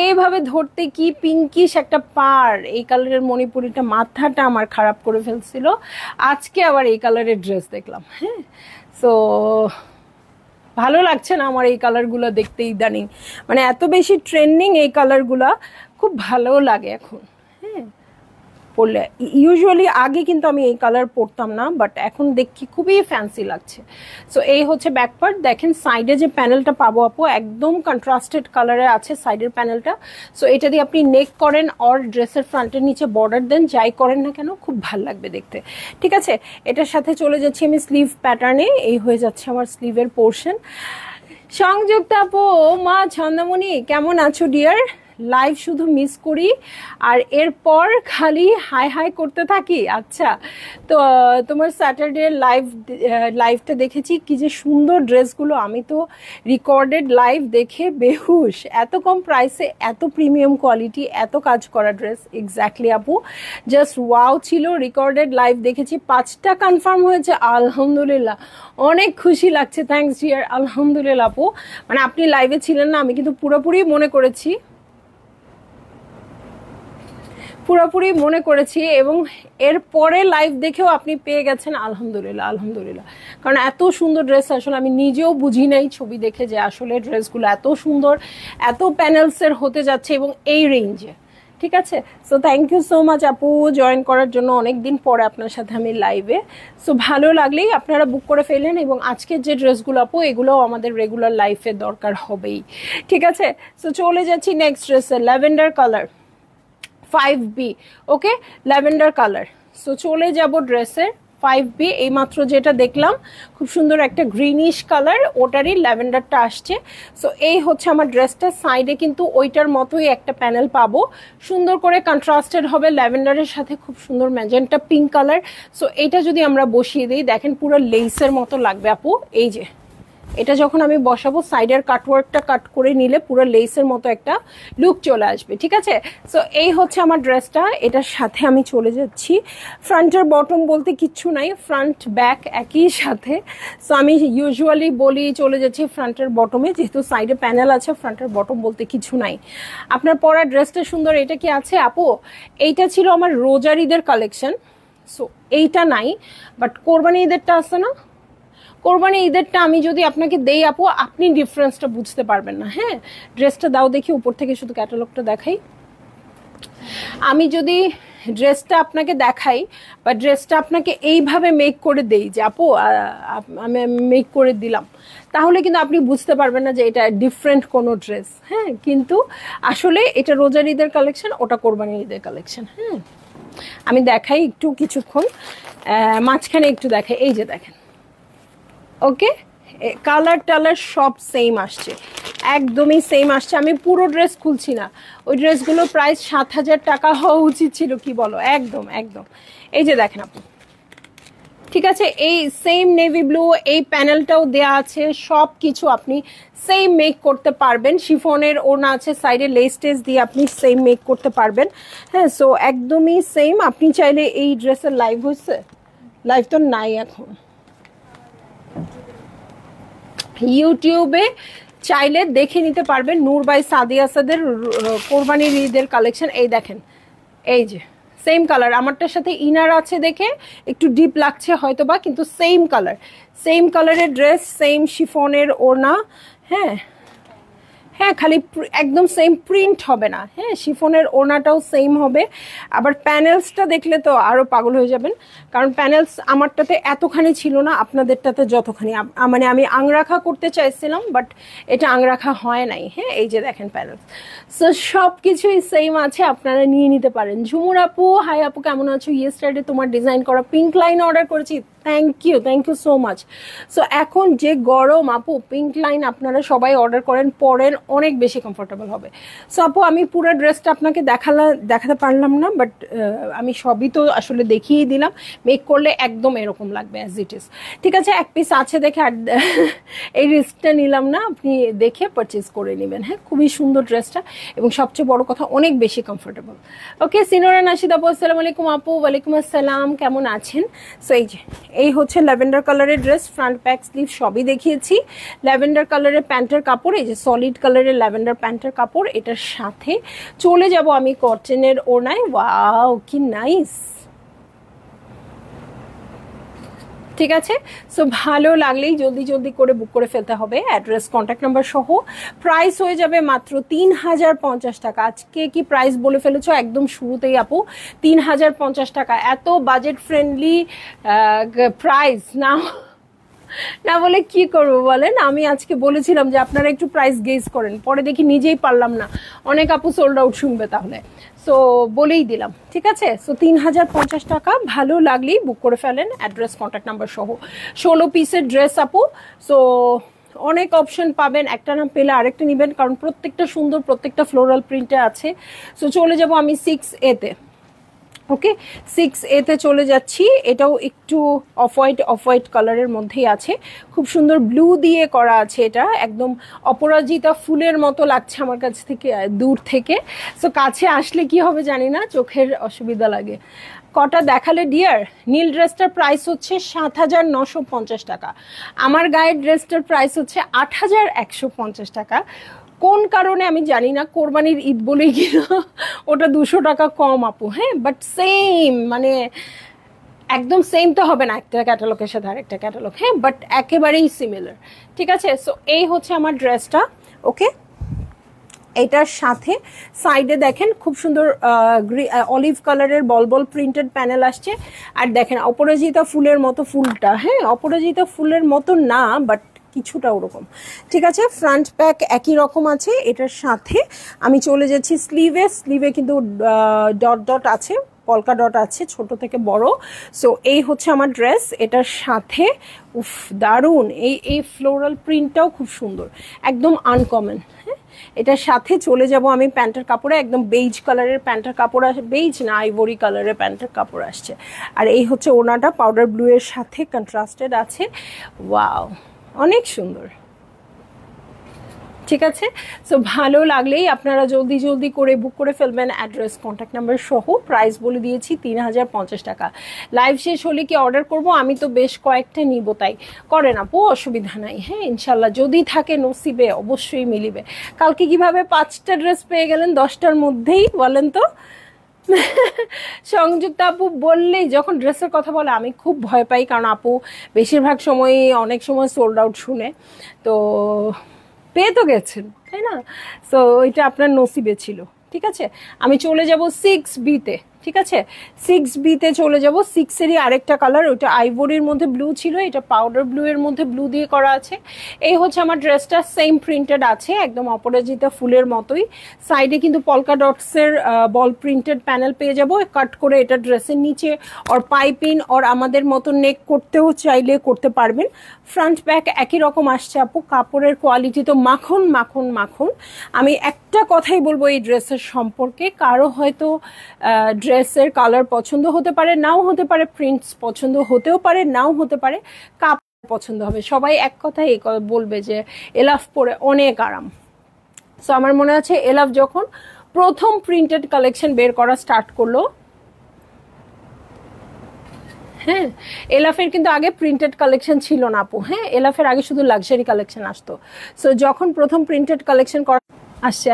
এইভাবে ধরতে কি পিঙ্কিশ একটা পার, এই কালারের মণিপুরিটা মাথাটা আমার খারাপ করে ফেলছিল। আজকে আবার এই কালারের ড্রেস দেখলাম। হ্যাঁ, সো ভালো লাগছে না আমার এই কালারগুলো দেখতে ইদানিং, মানে এত বেশি ট্রেন্ডিং এই কালারগুলা, খুব ভালো লাগে এখন। হ্যাঁ, পরলে ইউজুয়ালি আগে কিন্তু আমি এই কালার পরতাম না, বাট এখন দেখি খুবই ফ্যান্সি লাগছে। সো এই হচ্ছে ব্যাক পার্ট। দেখেন সাইডে যে প্যানেলটা পাবো আপু, একদম কন্ট্রাস্টেড কালারে আছে সাইডের প্যানেলটা। সো এটা দিয়ে আপনি নেক করেন অর ড্রেসের ফ্রন্টের নিচে বর্ডার দেন, যাই করেন না কেন খুব ভাল লাগবে দেখতে। ঠিক আছে, এটার সাথে চলে যাচ্ছি আমি স্লিভ প্যাটার্নে। এই হয়ে যাচ্ছে আমার স্লিভের পোর্শন। সংযুক্ত আপু, মা ছন্দমণি কেমন আছো ডিয়ার? লাইভ শুধু মিস করি আর এরপর খালি হাই হাই করতে থাকি। আচ্ছা, তো তোমার স্যাটারডে লাইভটা দেখেছি, কি যে সুন্দর ড্রেসগুলো। আমি তো রেকর্ডেড লাইভ দেখে বেহুশ, এত কম প্রাইসে এত প্রিমিয়াম কোয়ালিটি, এত কাজ করা ড্রেস। এক্স্যাক্টলি আপু, জাস্ট ওয়াও ছিল। রেকর্ডেড লাইভ দেখেছি, 5টা কনফার্ম হয়েছে, আলহামদুলিল্লাহ, অনেক খুশি লাগছে। থ্যাংকস ডিয়ার, আলহামদুলিল্লাহ আপু। মানে আপনি লাইভে ছিলেন না, আমি কিন্তু পুরোপুরি মনে করেছি এবং এরপরে লাইভ দেখেও আপনি পেয়ে গেছেন, আলহামদুলিল্লাহ আলহামদুলিল্লাহ। কারণ এত সুন্দর ড্রেস আসলে আমি নিজেও বুঝি নাই ছবি দেখে যে আসলে ড্রেসগুলো এত সুন্দর, এত প্যানেলসের হতে যাচ্ছে এবং এই রেঞ্জে। ঠিক আছে, so thank you so much আপু জয়েন করার জন্য, অনেক দিন পরে আপনার সাথে আমি লাইভে। সো ভালো লাগলেই আপনারা বুক করে ফেলেন, এবং আজকের যে ড্রেসগুলো আপু এগুলোও আমাদের রেগুলার লাইফে দরকার হবেই। ঠিক আছে, সো চলে যাচ্ছি নেক্সট ড্রেসে, ল্যাভেন্ডার কালার 5B। ওকে, ল্যাভেন্ডার কালার। সো চলে যাব ড্রেসের 5B। এইমাত্র যেটা দেখলাম খুব সুন্দর একটা গ্রিনিশ কালার, ওটারই ল্যাভেন্ডারটা আসছে। সো এই হচ্ছে আমার ড্রেসটা। সাইডে কিন্তু ওইটার মতোই একটা প্যানেল পাবো, সুন্দর করে কন্ট্রাস্টেড হবে ল্যাভেন্ডারের সাথে, খুব সুন্দর ম্যাজেন্টা পিঙ্ক কালার। সো এইটা যদি আমরা বসিয়ে দিই, দেখেন পুরো লেসের মতো লাগবে আপু। এই যে এটা যখন আমি বসাবো, সাইডের কাটওয়ার্কটা কাট করে নিলে পুরো লেসের মতো একটা লুক চলে আসবে। ঠিক আছে, সো এই হচ্ছে আমার ড্রেসটা। এটার সাথে আমি চলে যাচ্ছি, ফ্রন্টের বটম বলতে কিচ্ছু নাই, ফ্রন্ট ব্যাক একই সাথে। সো আমি ইউজুয়ালি বলি চলে যাচ্ছি ফ্রন্টের বটমে, যেহেতু সাইডে প্যানেল আছে, ফ্রন্টের বটম বলতে কিছু নাই। আপনার পরা ড্রেসটা সুন্দর। এটা কি আছে আপু? এইটা ছিল আমার রোজার ঈদের কালেকশন। সো এইটা নাই, বাট কোরবানি ঈদেরটা আছে না, কোরবানি ঈদেরটা আমি যদি আপনাকে দেই আপু, আপনি ডিফারেন্সটা বুঝতে পারবেন না। হ্যাঁ, ড্রেসটা দাও দেখি, উপর থেকে শুধু ক্যাটালগটা দেখাই। আমি যদি ড্রেসটা আপনাকে দেখাই বা ড্রেসটা আপনাকে এইভাবে মেক করে দেই যে আপু আমি মেক করে দিলাম, তাহলে কিন্তু আপনি বুঝতে পারবেন না যে এটা ডিফারেন্ট কোনো ড্রেস। হ্যাঁ, কিন্তু আসলে এটা রোজার ঈদের কালেকশন, ওটা কোরবানি ঈদের কালেকশন। হ্যাঁ, আমি দেখাই একটু, কিছুক্ষণ মাঝখানে একটু দেখাই। এই যে দেখেন, ওকে, কালার টালার সব সেম আসছে, একদমই সেম আসছে। আমি পুরো ড্রেস খুলছি না, ওই ড্রেসগুলো প্রাইস 7,000 টাকা হওয়া উচিত ছিল, কি বলো? একদম একদম। এই যে দেখেন আপু, ঠিক আছে, এই সেম নেভি ব্লু, এই প্যানেলটাও দেয়া আছে, সব কিছু আপনি সেম মেক করতে পারবেন। শিফনের ওড়না আছে, সাইডে লেস টেস দিয়ে আপনি সেম মেক করতে পারবেন। হ্যাঁ, সো একদমই সেম। আপনি চাইলে এই ড্রেসের লাইভ হয়েছে, লাইভ তো নাই এখন, ইউটিউবে চাইলে দেখে নিতে পারবেন। নূর বাই সাদিয়া আসাদের কোরবানির ঈদের কালেকশন। এই দেখেন, এই যে সেম কালার, আমারটার সাথে ইনার আছে দেখে একটু ডিপ লাগছে হয়তো বা, কিন্তু সেম কালার, সেম কালারের ড্রেস, সেম শিফনের ওড়না। হ্যাঁ হ্যাঁ, খালি একদম সেম প্রিন্ট হবে না। হ্যাঁ, শিফনের ওড়নাটাও সেম হবে। আবার প্যানেলসটা দেখলে তো আরো পাগল হয়ে যাবেন, কারণ প্যানেলস আমারটাতে এতখানি ছিল না, আপনাদেরটাতে যতখানি। মানে আমি আংরাখা করতে চাইছিলাম, বাট এটা আংরাখা হয় নাই। হ্যাঁ, এই যে দেখেন প্যানেলস। সো সব কিছুই সেম আছে, আপনারা নিয়ে নিতে পারেন। ঝুমুর আপু, হাই আপু কেমন আছো? ইয়েস্টারডে তোমার ডিজাইন করা পিঙ্ক লাইন অর্ডার করেছি, thank you so much. So এখন যে গরম আপু, পিঙ্ক লাইন আপনারা সবাই অর্ডার করেন, পরেন, অনেক বেশি কমফোর্টেবল হবে। সো আপু আমি পুরো ড্রেসটা আপনাকে দেখাতে পারলাম না, বাট আমি সবই তো আসলে দেখিয়ে দিলাম। মেক করলে একদম এরকম লাগবে অ্যাজ ইট ইজ। ঠিক আছে, এক পিস আছে দেখে আর এই রিস্কটা নিলাম না, আপনি দেখে পারচেজ করে নেবেন। হ্যাঁ, খুবই সুন্দর ড্রেসটা, এবং সবচেয়ে বড় কথা অনেক বেশি কমফোর্টেবল। ওকে, সিনোরা নাশিদ আপু আসসালামু আলাইকুম। আপু ওয়ালাইকুম আসসালাম, কেমন আছেন? সো এই হচ্ছে ল্যাভেন্ডার কালারের ড্রেস, ফ্রন্ট ব্যাক স্লিভ সবই দেখিয়েছি। ল্যাভেন্ডার কালারের প্যান্টের কাপড়, এই যে সলিড কালারের ল্যাভেন্ডার প্যান্টের কাপড়, এটার সাথে চলে যাব আমি কটনের ওড়নায়। ওয়াও কি নাইস। ঠিক আছে, সো ভালো লাগলেই জলদি জলদি করে বুক করে ফেলতে হবে, অ্যাড্রেস কন্ট্যাক্ট নাম্বার সহ। প্রাইস হয়ে যাবে মাত্র 3050 টাকা। আজকে কি প্রাইস বলে ফেলেছো একদম শুরুতেই আপু, 3050 টাকা। এত বাজেট ফ্রেন্ডলি প্রাইস না না বলে কি করব বলেন? আমি আজকে বলেছিলাম যে আপনারা একটু প্রাইস গেজ করেন, পরে দেখি নিজেই পারলাম না, অনেক আপু সোল্ড আউট শুনবে তাহলে। সো বলেই দিলাম, ঠিক আছে। সো 3050 টাকা, ভালো লাগলেই বুক করে ফেলেন, অ্যাড্রেস কন্ট্যাক্ট নাম্বার সহ। 16 পিসের ড্রেস আপু। সো অনেক অপশন পাবেন, একটা না পেলে আরেকটা নেবেন, কারণ প্রত্যেকটা সুন্দর, প্রত্যেকটা ফ্লোরাল প্রিন্টে আছে। সো চলে যাব আমি 6A তে। ওকে, 6A তে চলে যাচ্ছি। এটাও একটু অফ হোয়াইট কালারের মধ্যেই আছে, খুব সুন্দর ব্লু দিয়ে করা আছে। এটা একদম অপরাজিতা ফুলের মতো লাগছে আমার কাছ থেকে, দূর থেকে। সো কাছে আসলে কি হবে জানি না, চোখের অসুবিধা লাগে। কটা দেখালে ডিয়ার? নীল ড্রেসটার প্রাইস হচ্ছে 7950 টাকা। আমার গায়ের ড্রেসটার প্রাইস হচ্ছে 8150 টাকা। কোন কারণে আমি জানি না, কোরবানির ঈদ বলেই কিনা ওটা 200 টাকা কম আপু। হ্যাঁ, বাট সেম, মানে একদম সেম তো হবে না একটা ক্যাটালগের সাথে আরেকটা ক্যাটালগ, হ্যাঁ, বাট একেবারেই সিমিলার। ঠিক আছে, সো এই হচ্ছে আমার ড্রেসটা। ওকে, এটার সাথে সাইডে দেখেন খুব সুন্দর অলিভ কালারের বল প্রিন্টেড প্যানেল আসছে। আর দেখেন অপরাজিতা ফুলের মতো ফুলটা, হ্যাঁ অপরাজিতা ফুলের মতো না, বাট কিছুটা ওরকম। ঠিক আছে, ফ্রন্ট ব্যাক একই রকম আছে। এটার সাথে আমি চলে যাচ্ছি স্লিভে কিন্তু ডট ডট আছে, পলকা ডট আছে ছোট থেকে বড়। সো এই হচ্ছে আমার ড্রেস। এটার সাথে উফ দারুণ, এই ফ্লোরাল প্রিন্টটাও খুব সুন্দর, একদম আনকমন। হ্যাঁ, এটার সাথে চলে যাব আমি প্যান্টের কাপড়ে, একদম বেইজ কালারের প্যান্টের কাপড় আসে, বেইজ না আইভরি কালারের প্যান্টের কাপড় আসছে। আর এই হচ্ছে ওনাটা পাউডার ব্লু এর সাথে কন্ট্রাস্টেড আছে। ওয়াও, অনেক সুন্দর। ঠিক আছে, সো ভালো লাগলেই আপনারা জলদি করে বুক করে ফেলবেন, অ্যাড্রেস কন্ট্যাক্ট নাম্বার সহ। প্রাইস বলে দিয়েছি 3050 টাকা। লাইভ শেষ হলে কি অর্ডার করব? আমি তো বেশ কয়েকটা নিব, তাই করেন আপু, অসুবিধা নাই। হ্যাঁ, ইনশাল্লাহ যদি থাকে নসিবে অবশ্যই মিলিবে। কালকে কিভাবে 5টা ড্রেস পেয়ে গেলেন 10টার মধ্যেই বলেন তো? সংযুক্ত আপু বললেই যখন ড্রেসের কথা বলে আমি খুব ভয় পাই, কারণ আপু বেশিরভাগ সময়ই অনেক সময় সোল্ড আউট শুনে, তো পেয়ে তো গেছেন তাই না? সো ওইটা আপনার নসিবে ছিল। ঠিক আছে, আমি চলে যাব 6B তে। ঠিক আছে, 6B তে চলে যাব। 6-এরই আরেকটা কালার, ওইটা আইভরির মধ্যে ব্লু ছিল, এটা পাউডার ব্লু এর মধ্যে ব্লু দিয়ে করা আছে। এই হচ্ছে আমার ড্রেসটা, সেম প্রিন্টেড আছে, একদম অপরাজিতা ফুলের মতোই। সাইডে কিন্তু পলকা ডটসের বল প্রিন্টেড প্যানেল পেয়ে যাব কাট করে। এটা ড্রেসের নিচে ওর পাইপিং ওর আমাদের মতো নেক করতেও চাইলে করতে পারবেন। ফ্রন্ট ব্যাক একই রকম আসছে আপু, কাপড়ের কোয়ালিটি তো মাখন মাখন মাখন। আমি একটা কথাই বলবো এই ড্রেসের সম্পর্কে, কারো হয়তো ড্রেসের কালার পছন্দ হতে পারে, নাও হতে পারে, প্রিন্টস পছন্দ হতেও পারে, নাও হতে পারে, কাপড় পছন্দ হবে। সবাই এক কথাই বলবে যে এলাফ পরে অনেক আরাম। সো আমার মনে আছে এলাফ যখন প্রথম প্রিন্টেড কালেকশন বের করা স্টার্ট করলো, হ্যাঁ এলাফের কিন্তু আগে প্রিন্টেড কালেকশন ছিল না আপু। হ্যাঁ, এলাফের আগে শুধু লাক্সারি কালেকশন আসতো। সো যখন প্রথম প্রিন্টেড কালেকশন করা আসছে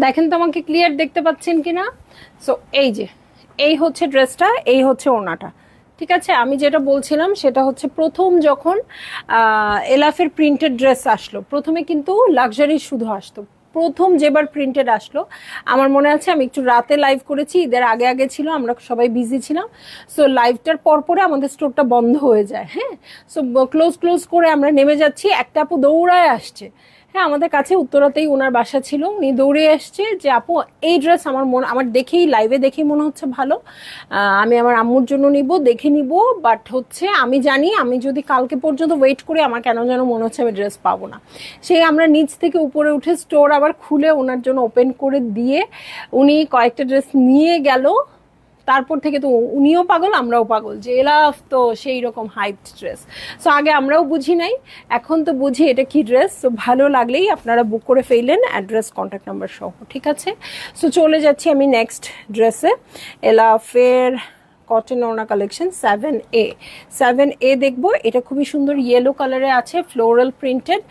দেখেন তো আমাকে ক্লিয়ার দেখতে পাচ্ছেন কিনা? সো এই হচ্ছে ড্রেসটা, এই হচ্ছে ওড়নাটা। ঠিক আছে, আমি যেটা বলছিলাম সেটা হচ্ছে প্রথম যখন এলাফের প্রিন্টেড ড্রেস আসলো, প্রথমে কিন্তু লাক্সারি শুধু আসতো। প্রথম যেবার প্রিন্টেড আসলো আমার মনে আছে, আমি একটু রাতে লাইভ করেছি, ঈদের আগে ছিল, আমরা সবাই বিজি ছিলাম। সো লাইভটার পরে আমাদের স্টোরটা বন্ধ হয়ে যায়। হ্যাঁ, সো ক্লোজ করে আমরা নেমে যাচ্ছি, একটা আপু দৌড়ায় আসছে। হ্যাঁ, আমাদের কাছে উত্তরাতেই ওনার বাসা ছিল। উনি দৌড়ে এসছে যে আপু এই ড্রেস আমার দেখেই লাইভে দেখেই মনে হচ্ছে ভালো, আমি আমার আম্মুর জন্য নিব, দেখে নিব। বাট হচ্ছে আমি জানি আমি যদি কালকে পর্যন্ত ওয়েট করি আমার কেন যেন মনে হচ্ছে আমি ড্রেস পাবো না। সেই আমরা নিচ থেকে উপরে উঠে স্টোর আবার খুলে ওনার জন্য ওপেন করে দিয়ে উনি কয়েকটা ড্রেস নিয়ে গেল। তারপর থেকে তো উনিও পাগল আমরাও পাগল যে এলাফ তো সেই রকম হাইপড ড্রেস। সো আগে আমরাও বুঝি নাই, এখন তো বুঝি এটা কি ড্রেস। সো ভালো লাগলেই আপনারা বুক করে ফেললেন অ্যাড্রেস কন্ট্যাক্ট নাম্বার সহ, ঠিক আছে। সো চলে যাচ্ছি আমি নেক্সট ড্রেসে। এলাফের কটন ওড়না কালেকশন 7A দেখবো। এটা খুবই সুন্দর ইয়েলো কালারে আছে, ফ্লোরাল প্রিন্টেড।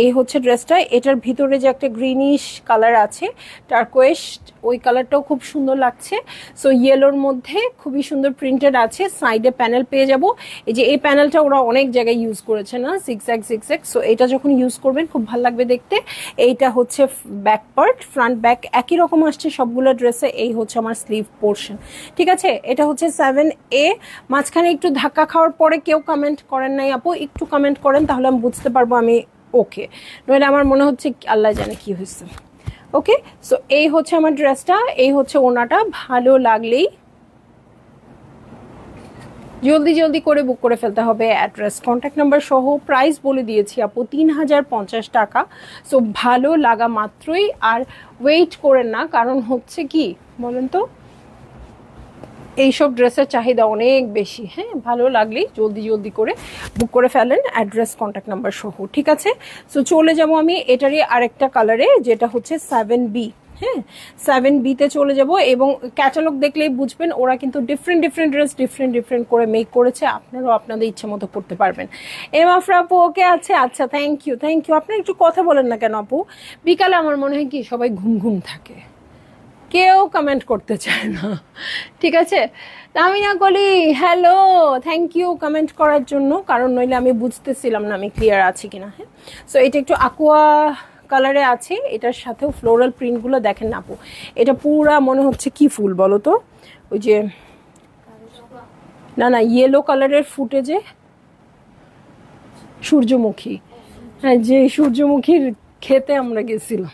এই হচ্ছে ড্রেসটা। এটার ভিতরে যে একটা গ্রিনিশ কালার আছে, টার্কোয়েশ, ওই কালারটাও খুব সুন্দর লাগছে। সো ইয়েলোর মধ্যে খুবই সুন্দর প্রিন্টেড আছে। সাইডে প্যানেল পেয়ে যাব। এই প্যানেলটা ওরা অনেক জায়গায় ইউজ করেছে না, জিগজ্যাগ। সো এটা যখন ইউজ করবেন খুব ভালো লাগবে দেখতে। এইটা হচ্ছে ব্যাক পার্ট, ফ্রন্ট ব্যাক একই রকম আসছে সবগুলো ড্রেসে। এই হচ্ছে আমার স্লিভ পোর্শন, ঠিক আছে। এটা হচ্ছে 7A। মাঝখানে একটু ধাক্কা খাওয়ার পরে কেউ কমেন্ট করেন নাই আপু, একটু কমেন্ট করেন তাহলে আমি বুঝতে পারবো আমি ওকে, নইলে আমার মনে হচ্ছে আল্লাহ জানে কি হয়েছে। ওকে, সো এই হচ্ছে আমার ড্রেসটা, এই হচ্ছে ওনাটা। ভালো লাগলেই জলদি করে বুক করে ফেলতে হবে, অ্যাড্রেস কন্ট্যাক্ট নাম্বার সহ। প্রাইস বলে দিয়েছি আপু 3050 টাকা। সো ভালো লাগা মাত্রই আর ওয়েট করেন না, কারণ হচ্ছে কি বলেন তো, এইসব ড্রেসের চাহিদা অনেক বেশি। হ্যাঁ, ভালো লাগলেই জলদি করে বুক করে ফেলেন অ্যাড্রেস কন্ট্যাক্ট নাম্বার সহ, ঠিক আছে। সো চলে যাবো আমি এটারই আরেকটা কালারে, যেটা হচ্ছে 7B। হ্যাঁ, 7B-তে চলে যাব। এবং ক্যাটালগ দেখলেই বুঝবেন ওরা কিন্তু ডিফারেন্ট ড্রেস ডিফারেন্ট করে মেক করেছে। আপনারাও আপনাদের ইচ্ছে মতো করতে পারবেন। আফরা আপু ওকে আছে, আচ্ছা থ্যাংক ইউ। আপনারা একটু কথা বলেন না কেন আপু? বিকালে আমার মনে হয় কি সবাই ঘুম থাকে, কেউ কমেন্ট করতে চায় না, ঠিক আছে। তামিনা কলি হ্যালো, থ্যাংক ইউ কমেন্ট করার জন্য, কারণ নইলে আমি বুঝতেছিলাম না আমি ক্লিয়ার আছি কিনা। হ্যাঁ, সো এটা একটু aqua কালারে আছে। এটার সাথেও ফ্লোরাল প্রিন্টগুলো দেখেন না আপু, এটা পুরা মনে হচ্ছে কি ফুল বলো তো, ওই যে না ইয়েলো কালারের ফুটেজে সূর্যমুখী। হ্যাঁ, যে সূর্যমুখীর খেতে আমরা গেছিলাম,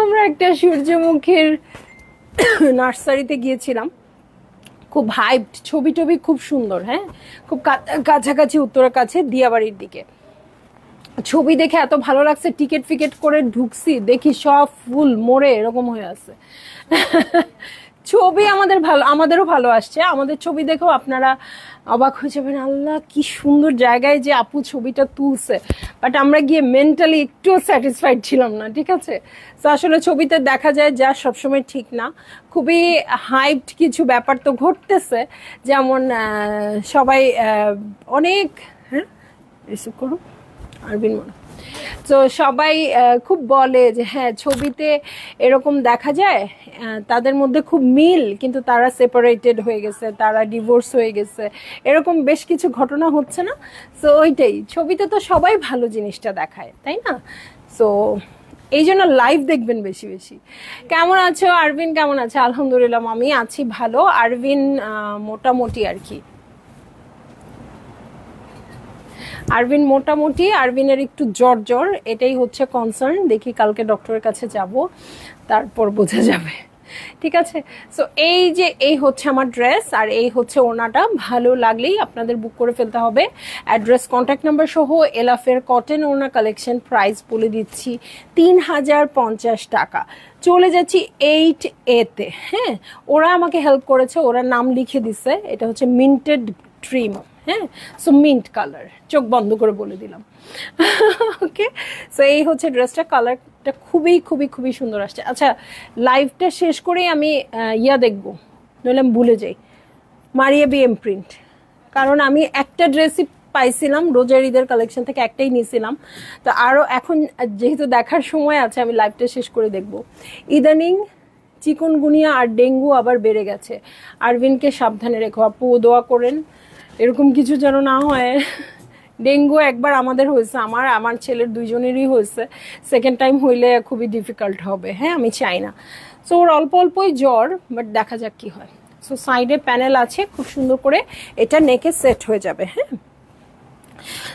আমরা একটা সূর্যমুখীর নার্সারিতে গিয়েছিলাম, খুব হাইপড, ছবি টবি খুব সুন্দর। হ্যাঁ, খুব কাছাকাছি, উত্তরের কাছে দিয়াবাড়ির দিকে। ছবি দেখে এত ভালো লাগছে, টিকিট করে ঢুকছি, দেখি সব ফুল মরে এরকম হয়ে আছে। ছবি আমাদেরও ভালো আসছে। আমাদের ছবি দেখেও আপনারা অবাক হয়ে যাবেন, আল্লাহ কি সুন্দর জায়গায় যে আপু ছবিটা তুলছে। বাট আমরা গিয়ে মেন্টালি একটু স্যাটিসফাইড ছিলাম না, ঠিক আছে। তো আসলে ছবিতে দেখা যায় যা সবসময় ঠিক না, খুবই হাইপড কিছু ব্যাপার তো ঘটতেছে। যেমন সবাই অনেক, হ্যাঁ রিসিভ করো আরবিন মনে, তো সবাই খুব বলে যে হ্যাঁ ছবিতে এরকম দেখা যায়, তাদের মধ্যে খুব মিল, কিন্তু তারা সেপারেটেড হয়ে গেছে, তারা ডিভোর্স হয়ে গেছে, এরকম বেশ কিছু ঘটনা হচ্ছে না। সো ওইটাই, ছবিতে তো সবাই ভালো জিনিসটা দেখায়, তাই না? সো এই জন্য লাইভ দেখবেন বেশি। কেমন আছো আরবিন? কেমন আছে? আলহামদুলিল্লাহ আমি আছি ভালো। আরবিন মোটামুটি আর কি, আরবিনের একটু জ্বর, এটাই হচ্ছে কনসার্ন। দেখি কালকে ডক্টরের কাছে যাব, তারপর বোঝা যাবে, ঠিক আছে। সো এই হচ্ছে আমার ড্রেস, আর এই হচ্ছে ওড়নাটা। ভালো লাগলেই আপনাদের বুক করে ফেলতে হবে, অ্যাড্রেস কন্ট্যাক্ট নাম্বার সহ। এলাফের কটন ওড়না কালেকশন, প্রাইস বলে দিচ্ছি 3050 টাকা। চলে যাচ্ছি 8A-তে। হ্যাঁ, ওরা আমাকে হেল্প করেছে, ওরা নাম লিখে দিছে, এটা হচ্ছে মিন্টেড ড্রিম। হ্যাঁ, সো মিন্ট কালার, চোখ বন্ধ করে বলে দিলাম। ওকে, সো এই হচ্ছে ড্রেসটা, কালারটা খুবই সুন্দর আসছে। আচ্ছা, লাইভটা শেষ করেই আমি দেখবো, নইলে আমি ভুলে যাই, মারিয়া বিএম প্রিন্ট। কারণ আমি একটা ড্রেসই পাইছিলাম রোজার ঈদের কালেকশন থেকে, একটাই নিয়েছিলাম। তো আরও এখন যেহেতু দেখার সময় আছে, আমি লাইভটা শেষ করে দেখবো। ইদানিং চিকুনগুনিয়া আর ডেঙ্গু আবার বেড়ে গেছে, আরবিনকে সাবধানে রেখো আপু, দোয়া করেন এরকম কিছু যেন না হয়। ডেঙ্গু একবার আমাদের হয়েছে, আমার ছেলের দুইজনেরই হয়েছে, সেকেন্ড টাইম হইলে খুবই ডিফিকাল্ট হবে। হ্যাঁ, আমি চাই না। সো ওর অল্পই জ্বর, বাট দেখা যাক কি হয়। সো সাইডে প্যানেল আছে খুব সুন্দর করে, এটা নেকে সেট হয়ে যাবে। হ্যাঁ,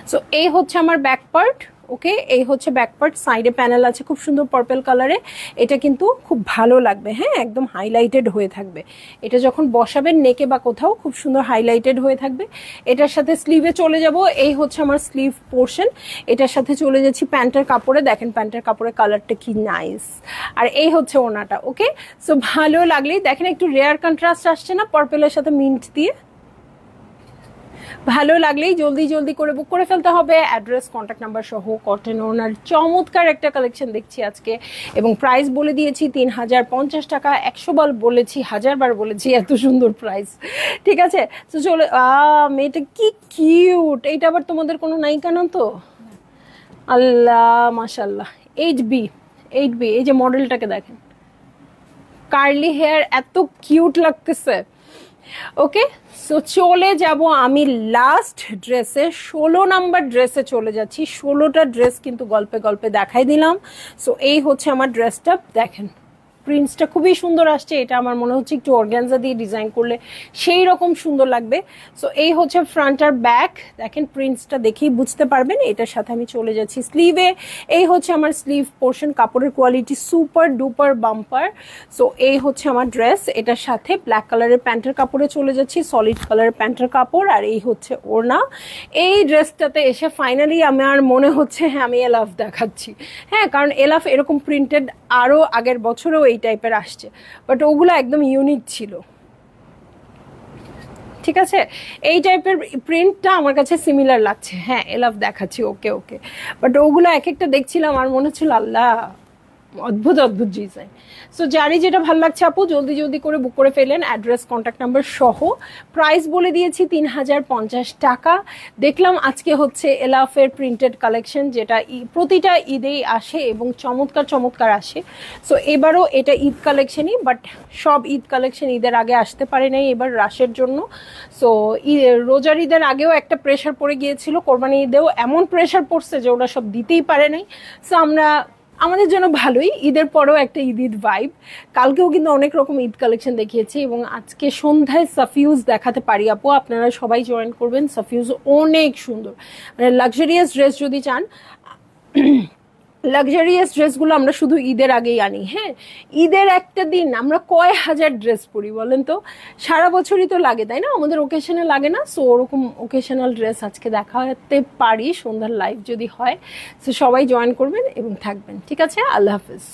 সো এই হচ্ছে আমার ব্যাক পার্ট। ওকে, এই হচ্ছে ব্যাক পার্ট, সাইডে প্যানেল আছে খুব সুন্দর পার্পল কালারে। এটা কিন্তু খুব ভালো লাগবে, হ্যাঁ, একদম হাইলাইটেড হয়ে থাকবে। এটা যখন বসাবেন নেকে বা কোথাও খুব সুন্দর হাইলাইটেড হয়ে থাকবে। এটার সাথে স্লিভে চলে যাব, এই হচ্ছে আমার স্লিভ পোর্শন। এটার সাথে চলে যাচ্ছি প্যান্টের কাপড়ে, দেখেন প্যান্টের কাপড়ের কালারটা কি নাইস। আর এই হচ্ছে ওনাটা। ওকে, সো ভালো লাগলেই দেখেন একটু রেয়ার কন্ট্রাস্ট আসছে না পার্পলের সাথে মিন্ট দিয়ে। ভালো লাগলেই জলদি জলদি করে বুক করে ফেলতে হবে। অ্যাড্রেস, কন্ট্যাক্ট নাম্বার সহ কটন ওনার চমৎকার একটা কালেকশন দেখছি আজকে, এবং প্রাইস বলে দিয়েছি 3050 টাকা। 100 বার বলেছি, 1000 বার বলেছি, এত সুন্দর প্রাইস। ঠিক আছে, তো চলে মেয়েটা কি কিউট। এইটা আবার তোমাদের কোনো নায়িকা না তো? আল্লাহ মাশাল্লাহ। 8B, 8B, এই যে মডেলটাকে দেখেন, কার্লি হেয়ার, এত কিউট লাগতেছে। ওকে, সো চলে যাব আমি লাস্ট ড্রেসে, 16 নাম্বার ড্রেসে চলে যাচ্ছি। 16টা ড্রেস কিন্তু গল্পে গল্পে দেখাই দিলাম। সো এই হচ্ছে আমার ড্রেসটা, দেখেন প্রিন্টসটা খুবই সুন্দর আসছে। এটা আমার মনে হচ্ছে একটু অর্গানজা দিয়ে ডিজাইন করলে সেই রকম সুন্দর লাগবে। সো এই হচ্ছে ফ্রন্ট আর ব্যাক, দেখেন প্রিন্টসটা দেখেই বুঝতে পারবেন। এটার সাথে আমি চলে যাচ্ছি স্লিভে। এই হচ্ছে আমার স্লিভ পোর্শন, কাপড়ের quality super duper bumper. So এই হচ্ছে আমার ড্রেস, এটার সাথে ব্ল্যাক কালারের প্যান্টের কাপড়ে চলে যাচ্ছি, সলিড কালারের প্যান্টের কাপড়, আর এই হচ্ছে ওড়না। এই ড্রেসটাতে এসে ফাইনালি আমার মনে হচ্ছে হ্যাঁ আমি এলাফ দেখাচ্ছি। হ্যাঁ, কারণ এলাফ এরকম প্রিন্টেড আরও আগের বছরেও এই টাইপের আসছে, বাট ওগুলো একদম ইউনিক ছিল। ঠিক আছে, এই টাইপের প্রিন্টটা আমার কাছে সিমিলার লাগছে। হ্যাঁ, এলাফ দেখাচ্ছি, ওকে ওকে, বাট ওগুলো এক একটা দেখছিলাম আর মনে হচ্ছিল আল্লাহ অদ্ভুত অদ্ভুত ডিজাইন। সো যারই যেটা ভালো লাগছে আপু জলদি জলদি করে বুক করে ফেলেন, অ্যাড্রেস, কন্ট্যাক্ট নাম্বার সহ। প্রাইস বলে দিয়েছি 3050 টাকা। দেখলাম আজকে হচ্ছে এলাফের প্রিন্টেড কালেকশন, যেটা প্রতিটা ঈদেই আসে এবং চমৎকার চমৎকার আসে। সো এবারও এটা ঈদ কালেকশনই, বাট সব ঈদ কালেকশন ঈদের আগে আসতে পারে নাই এবার রাশের জন্য। সো রোজার ঈদের আগেও একটা প্রেশার পড়ে গিয়েছিল, কোরবানি ঈদেও এমন প্রেশার পড়ছে যে ওরা সব দিতেই পারে নাই। সো আমরা, আমাদের জন্য ভালোই, ঈদের পরেও একটা ঈদ ভাইব। কালকেও কিন্তু অনেক রকম ঈদ কালেকশন দেখিয়েছি, এবং আজকে সন্ধ্যায় সাফিউজ দেখাতে পারি আপু, আপনারা সবাই জয়েন করবেন। সাফিউজ অনেক সুন্দর, মানে লাক্সারিয়াস ড্রেস যদি চান, লাক্সারিয়াস ড্রেসগুলো আমরা শুধু ঈদের আগেই আনি। হ্যাঁ, ঈদের একটা দিন আমরা কয় হাজার ড্রেস পরি বলেন তো, সারা বছরই তো লাগে তাই না, আমাদের ওকেশনে লাগে না। সো ওরকম ওকেশনাল ড্রেস আজকে দেখাতে পারি সন্ধ্যার লাইভ যদি হয়। সো সবাই জয়েন করবেন এবং থাকবেন। ঠিক আছে, আল্লাহ হাফিজ।